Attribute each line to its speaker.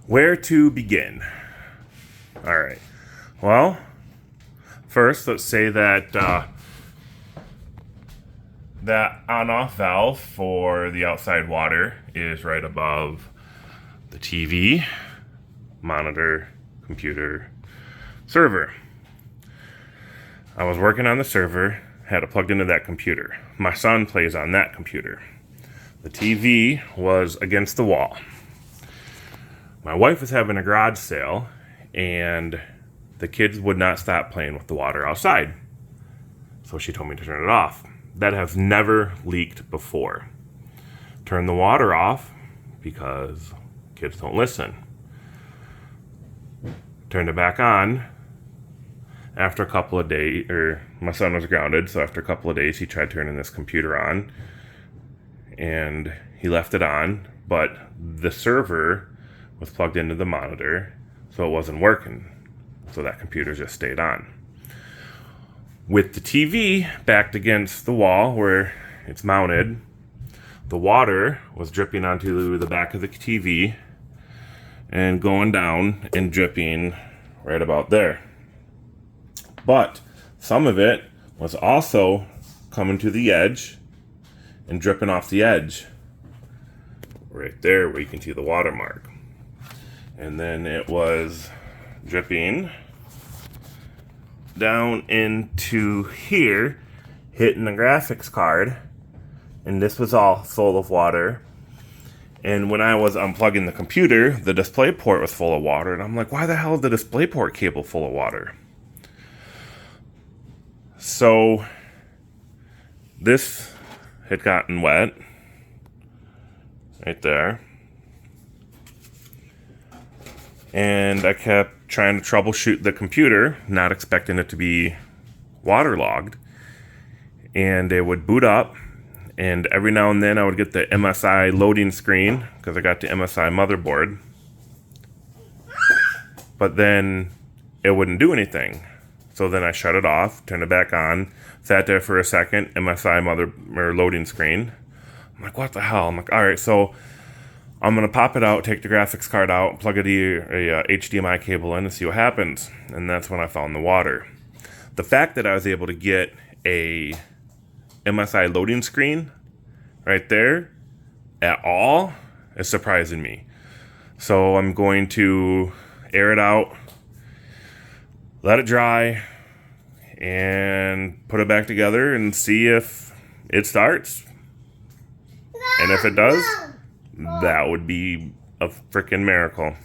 Speaker 1: Where to begin? All right. Well, first, let's say that that on-off valve for the outside water is right above the TV, monitor, computer, server. I was working on the server, had it plugged into that computer. My son plays on that computer. The TV was against the wall. My wife was having a garage sale, and the kids would not stop playing with the water outside. So she told me to turn it off. That has never leaked before. Turn the water off because kids don't listen. Turned it back on. After a couple of days, my son was grounded, so after a couple of days he tried turning this computer on, and he left it on, but the server was plugged into the monitor, so it wasn't working. So that computer just stayed on. With the TV backed against the wall where it's mounted, the water was dripping onto the back of the TV and going down and dripping right about there. But some of it was also coming to the edge and dripping off the edge right there where you can see the watermark. And then it was dripping down into here, hitting the graphics card, and this was all full of water. And when I was unplugging the computer, the display port was full of water, and I'm like, why the hell is the display port cable full of water? So this had gotten wet right there, and I kept trying to troubleshoot the computer, not expecting it to be waterlogged, and it would boot up, and every now and then I would get the MSI loading screen because I got the MSI motherboard, but then it wouldn't do anything. So then I shut it off, turned it back on, sat there for a second, MSI loading screen. I'm like, what the hell? I'm like, all right, so I'm going to pop it out, take the graphics card out, plug a HDMI cable in and see what happens. And that's when I found the water. The fact that I was able to get a MSI loading screen right there at all is surprising me. So I'm going to air it out, let it dry, and put it back together and see if it starts. And if it does, that would be a freaking miracle.